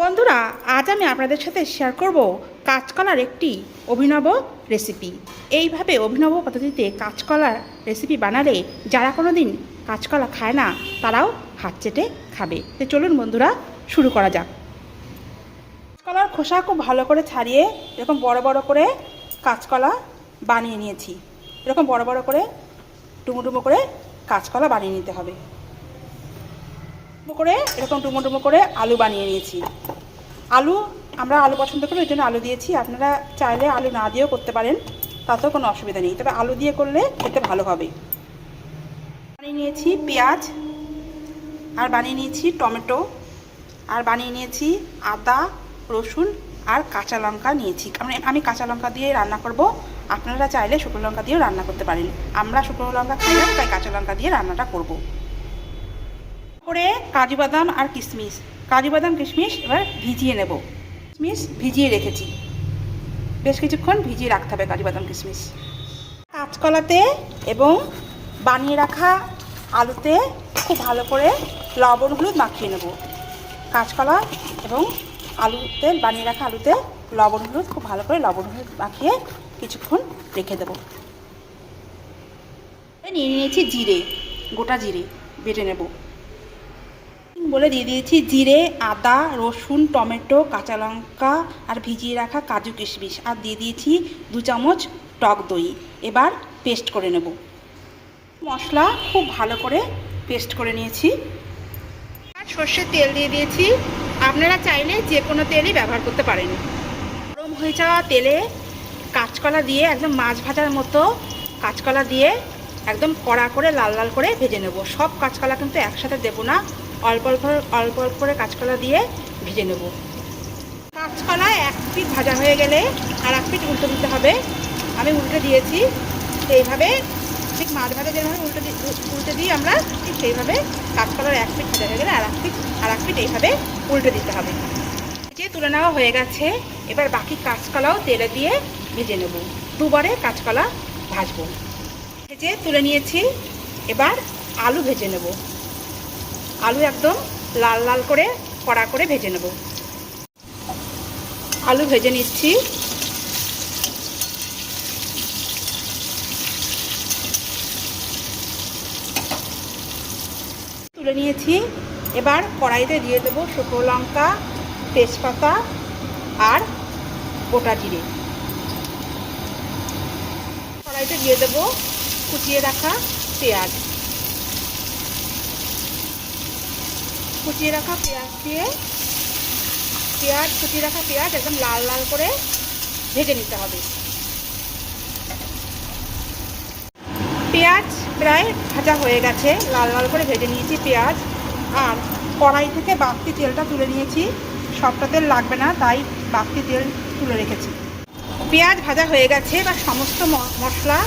বন্ধুরা, আজ আমি আপনাদের সাথে শেয়ার করব কাঁচকলার একটি অভিনব রেসিপি। এইভাবে অভিনব পদ্ধতিতে কাঁচকলার রেসিপি বানালে যারা কোনো দিন কাঁচকলা খায় না তারাও হাত চেটে খাবে। তো চলুন বন্ধুরা, শুরু করা যাক। কাঁচকলার খোসা খুব ভালো করে ছাড়িয়ে এরকম বড় বড় করে কাঁচকলা বানিয়ে নিয়েছি। এরকম বড় বড় করে ডুমো ডুমো করে কাঁচকলা বানিয়ে নিতে হবে। করে এরকম ডুমো ডুমো করে আলু বানিয়ে নিয়েছি। আমরা আলু পছন্দ করি, ওই জন্য আলু দিয়েছি। আপনারা চাইলে আলু না দিয়েও করতে পারেন, তাতেও কোনো অসুবিধা নেই, তবে আলু দিয়ে করলে খেতে ভালো হবে। বানিয়ে নিয়েছি পেঁয়াজ, আর বানিয়ে নিয়েছি টমেটো, আর বানিয়ে নিয়েছি আদা, রসুন আর কাঁচা লঙ্কা নিয়েছি। আমি কাঁচা লঙ্কা দিয়ে রান্না করব, আপনারা চাইলে শুকনো লঙ্কা দিয়েও রান্না করতে পারেন। আমরা শুকনো লঙ্কা খাই না, তাই কাঁচা লঙ্কা দিয়ে রান্নাটা করব। করে কাজু বাদাম আর কিশমিশ, এবার ভিজিয়ে নেব। কিশমিশ ভিজিয়ে রেখেছি, বেশ কিছুক্ষণ ভিজিয়ে রাখতে হবে কাজু বাদাম কিশমিশ। কাঁচকলাতে এবং বানিয়ে রাখা আলুতে খুব ভালো করে লবণ হলুদ মাখিয়ে নেব। কাঁচকলা এবং আলুতে বানিয়ে রাখা আলুতে লবণ হলুদ খুব ভালো করে মাখিয়ে কিছুক্ষণ রেখে দেব। নিয়ে নিয়েছি জিরে, গোটা জিরে বেটে নেব বলে দিয়ে দিয়েছি জিরে, আদা, রসুন, টমেটো, কাঁচা লঙ্কা আর ভিজিয়ে রাখা কাজু কিশমিশ, আর দিয়ে দিয়েছি 2 চামচ টক দই। এবার পেস্ট করে নেব। মশলা খুব ভালো করে পেস্ট করে নিয়েছি। আর সর্ষের তেল দিয়ে দিয়েছি, আপনারা চাইলে যে কোনো তেলই ব্যবহার করতে পারেন। গরম হয়ে যাওয়া তেলে কাঁচকলা দিয়ে একদম মাছ ভাজার মতো কাঁচকলা দিয়ে একদম কড়া করে লাল লাল করে ভেজে নেব। সব কাঁচকলা কিন্তু একসাথে দেবো না, অল্প অল্প করে কাঁচকলা দিয়ে ভেজে নেব। কাঁচকলা এক পিঠ ভাজা হয়ে গেলে আর এক পিঠ উল্টে দিতে হবে। আমি উল্টে দিয়েছি, সেইভাবে ঠিক মাছ ভাজা যেভাবে উল্টে দিই আমরা, ঠিক সেইভাবে কাঁচকলার এক পিঠ ভাজা হয়ে গেলে আর এক পিঠ এইভাবে উল্টে দিতে হবে। যে তুলে নেওয়া হয়ে গেছে, এবার বাকি কাঁচকলাও তেলে দিয়ে ভেজে নেব। দুবারে কাঁচকলা ভাজবো। ভেজে তুলে নিয়েছি, এবার আলু ভেজে নেব। আলু একদম লাল লাল করে কড়া করে ভেজে নেব। আলু ভেজে নিচ্ছি। তুলে নিয়েছি, এবার কড়াইতে দিয়ে দেবো শুকনো লঙ্কা, তেজপাতা আর গোটা জিরে। কড়াইতে দিয়ে দেবো কুচিয়ে রাখা পেঁয়াজ। কুচিয়ে রাখা পেঁয়াজ একদম লাল লাল করে ভেজে নিতে হবে। পেঁয়াজ প্রায় ভাজা হয়ে গেছে, লাল লাল করে ভেজে নিয়েছি পেঁয়াজ। আর কড়াই থেকে বাড়তি তেলটা তুলে নিয়েছি, সবটা তেল লাগবে না, তাই বাড়তি তেল তুলে রেখেছি। পেঁয়াজ ভাজা হয়ে গেছে, এবার সমস্ত মশলা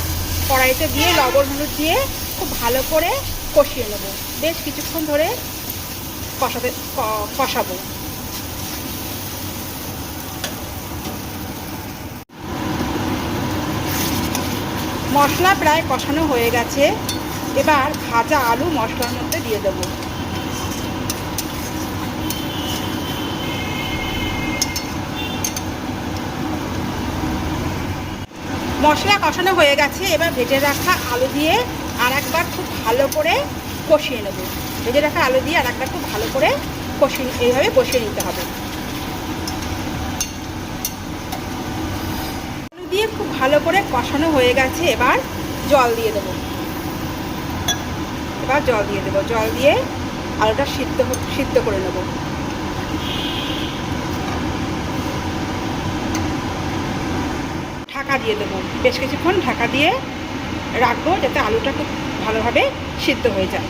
কড়াইতে দিয়ে লবণ হলুদ দিয়ে খুব ভালো করে কষিয়ে নেব। বেশ কিছুক্ষণ ধরে কষাবো। মশলা প্রায় কষানো হয়ে গেছে, এবার ভাজা আলু মশলার মধ্যে দিয়ে দেব। মশলা কষানো হয়ে গেছে, এবার ভেজে রাখা আলু দিয়ে আর একবার খুব ভালো করে কষিয়ে নেব। ভেজে রাখা আলু দিয়ে আর একবার খুব ভালো করে এইভাবে কষিয়ে নিতে হবে। আলু দিয়ে খুব ভালো করে কষানো হয়ে গেছে, এবার জল দিয়ে দেবো। জল দিয়ে আলুটা সিদ্ধ করে নেব। ঢাকা দিয়ে দেবো, বেশ কিছুক্ষণ ঢাকা দিয়ে রাখবো যাতে আলুটা খুব ভালোভাবে সিদ্ধ হয়ে যায়।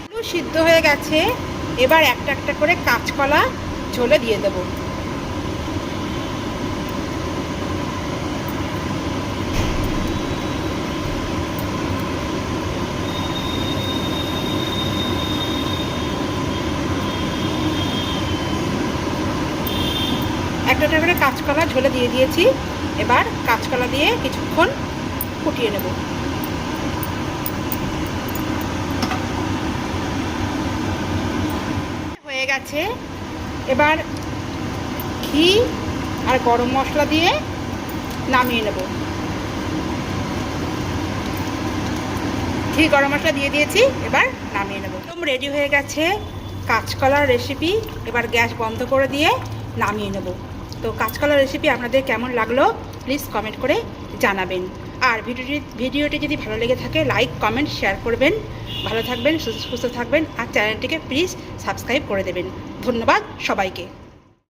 আলু সিদ্ধ হয়ে গেছে, এবার একটা একটা করে কাঁচকলা ঝোলে দিয়ে দেবো। একটা একটা করে কাঁচকলা ঝোলে দিয়ে দিয়েছি, এবার কাঁচকলা দিয়ে কিছুক্ষণ ফুটিয়ে নেব। হয়ে গেছে, এবার ঘি আর গরম মশলা দিয়ে নামিয়ে নেব। ঘি গরম মশলা দিয়ে দিয়েছি, এবার নামিয়ে নেব। একদম রেডি হয়ে গেছে কাঁচকলার রেসিপি। এবার গ্যাস বন্ধ করে দিয়ে নামিয়ে নেব। তো কাঁচকলার রেসিপি আপনাদের কেমন লাগলো প্লিজ কমেন্ট করে জানাবেন। আর ভিডিওটি যদি ভালো লেগে থাকে লাইক কমেন্ট শেয়ার করবেন। ভালো থাকবেন, সুস্থ থাকবেন, আর চ্যানেলটিকে প্লিজ সাবস্ক্রাইব করে দেবেন। ধন্যবাদ সবাইকে।